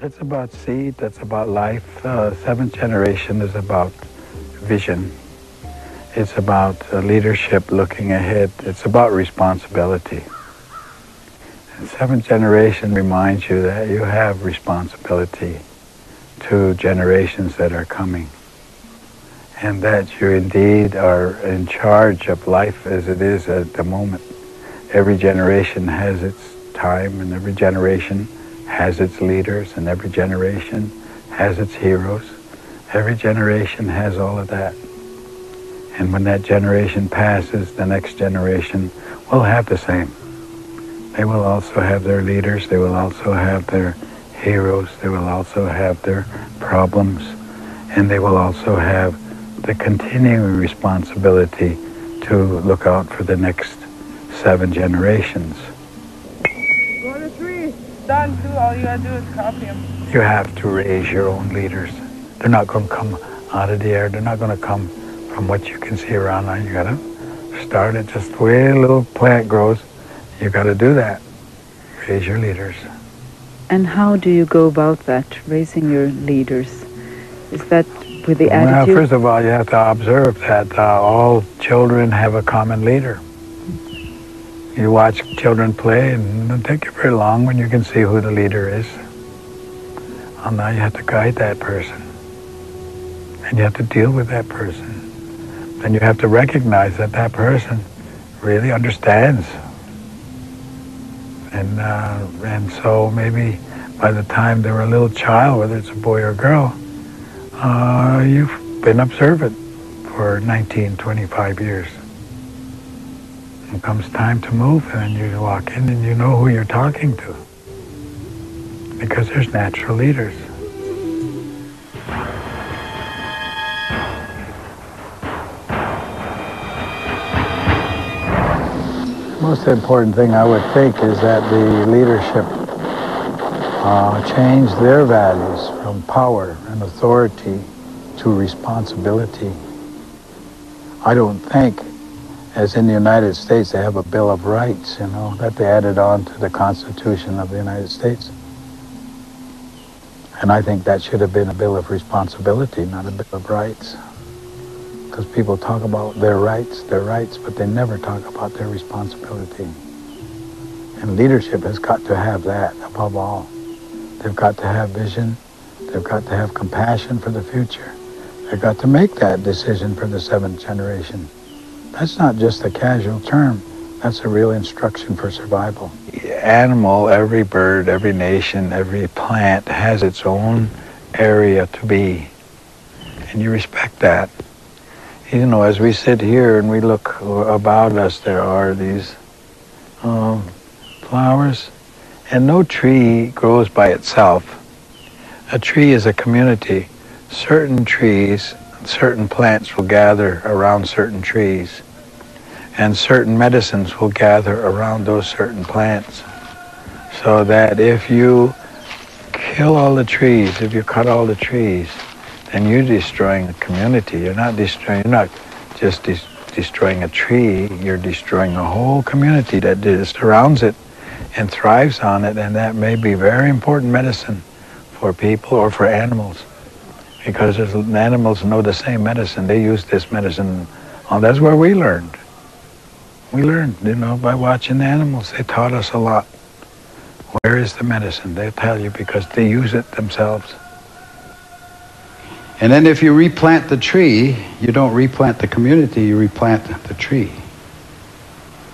It's about seed, that's about life. Seventh generation is about vision. It's about leadership looking ahead. It's about responsibility. And seventh generation reminds you that you have responsibility to generations that are coming, and that you indeed are in charge of life as it is at the moment. Every generation has its time, and every generation has its leaders, and every generation has its heroes. Every generation has all of that. And when that generation passes, the next generation will have the same. They will also have their leaders. They will also have their heroes. They will also have their problems. And they will also have the continuing responsibility to look out for the next 7 generations. Go to 3. Done, too. All you gotta do is copy them. You have to raise your own leaders. They're not going to come out of the air. They're not going to come from what you can see around now. You got to start it just the way a little plant grows. You got to do that. Raise your leaders. And how do you go about that, raising your leaders? Is that with the Well, attitude? first of all, you have to observe that all children have a common leader. You watch children play, and it doesn't take you very long when you can see who the leader is. Well, now you have to guide that person. And you have to deal with that person. And you have to recognize that that person really understands. And so maybe by the time they're a little child, whether it's a boy or a girl, you've been observant for 19, 25 years. It comes time to move, and you walk in and you know who you're talking to. Because there's natural leaders. The most important thing I would think is that the leadership change their values from power and authority to responsibility. I don't think, as in the United States, they have a Bill of Rights, that they added on to the Constitution of the United States. And I think that should have been a Bill of Responsibility, not a Bill of Rights. Because people talk about their rights, but they never talk about their responsibility. And leadership has got to have that above all. They've got to have vision. They've got to have compassion for the future. They've got to make that decision for the 7th generation. That's not just a casual term. That's a real instruction for survival. Animal, every bird, every nation, every plant has its own area to be. And you respect that. As we sit here and we look about us, there are these flowers, and no tree grows by itself. A tree is a community. Certain trees, certain plants will gather around certain trees, and certain medicines will gather around those certain plants. So that if you kill all the trees, if you cut all the trees, then you're destroying the community. You're not just destroying a tree, you're destroying a whole community that surrounds it and thrives on it, and that may be very important medicine for people or for animals, because animals know the same medicine. They use this medicine. That's where we learned. We learned, by watching the animals. They taught us a lot. Where is the medicine? They'll tell you because they use it themselves. And then if you replant the tree, you don't replant the community, you replant the tree.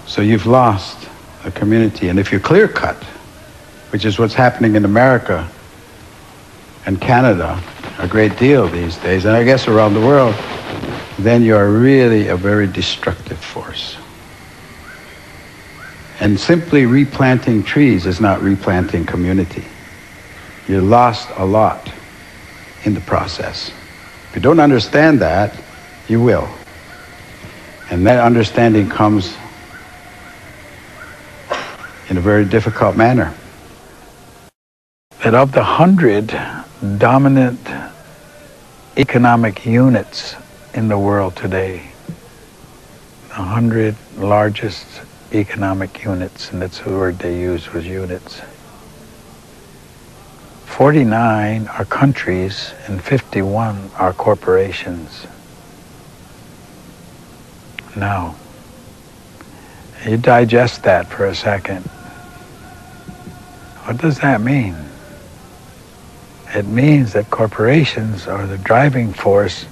So you've lost a community. And if you clear cut, which is what's happening in America and Canada a great deal these days, and I guess around the world, then you are really a very destructive force. And simply replanting trees is not replanting community. You lost a lot in the process. If you don't understand that, you will. And that understanding comes in a very difficult manner. That of the 100 dominant economic units in the world today, the 100 largest economic units, and that's the word they used was units. 49 are countries and 51 are corporations. Now, you digest that for a second. What does that mean? It means that corporations are the driving force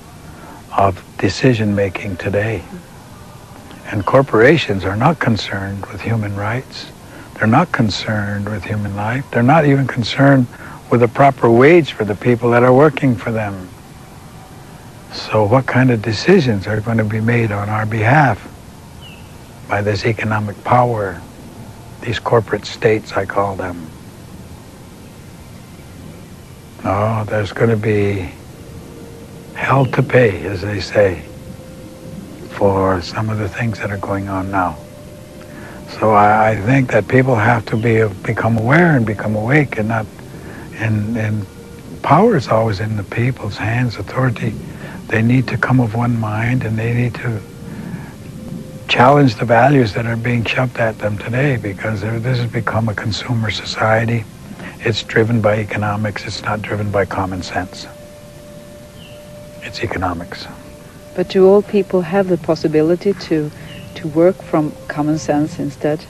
of decision-making today. And corporations are not concerned with human rights. They're not concerned with human life. They're not even concerned with a proper wage for the people that are working for them. So what kind of decisions are going to be made on our behalf by this economic power, these corporate states, I call them? Oh, there's going to be hell to pay, as they say, for some of the things that are going on now. So I think that people have to become aware and become awake, and not, and power is always in the people's hands, authority. They need to come of one mind, and they need to challenge the values that are being shoved at them today, because this has become a consumer society. It's driven by economics. It's not driven by common sense. It's economics. But do all people have the possibility to work from common sense instead?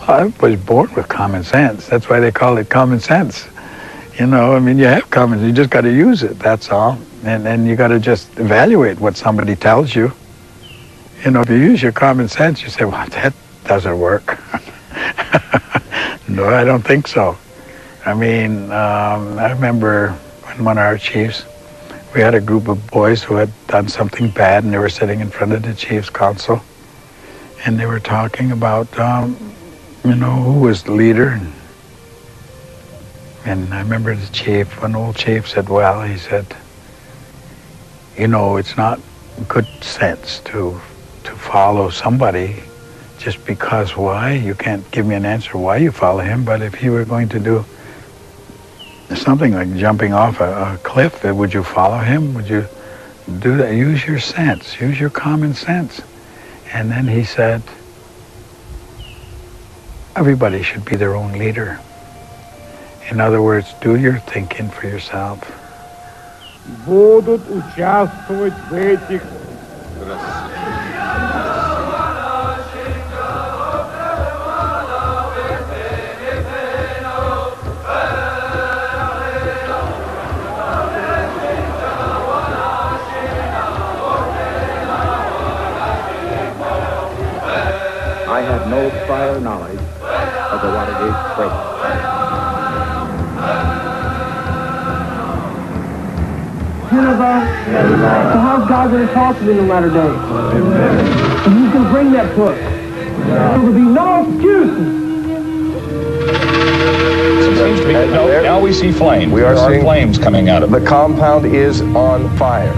Well, I was born with common sense. That's why they call it common sense. You know, I mean, you have common sense. You just got to use it, that's all. And you got to just evaluate what somebody tells you. You know, if you use your common sense, you say, well, that doesn't work. No, I don't think so. I mean, I remember when one of our chiefs, we had a group of boys who had done something bad, and they were sitting in front of the chief's council, and they were talking about, you know, who was the leader. And I remember the chief, one old chief said, well, he said, you know, it's not good sense to follow somebody just because. Why? You can't give me an answer why you follow him, but if you were going to do something like jumping off a cliff, would you follow him? Would you do that? Use your sense, use your common sense. And then he said, everybody should be their own leader. In other words, do your thinking for yourself. Будут участвовать в этих I had no prior knowledge of the Watergate break. So how's God going to talk to me in the latter days? And who's going to bring that book? There will be no excuses. Now we see flames. There are flames coming out of it. The compound is on fire.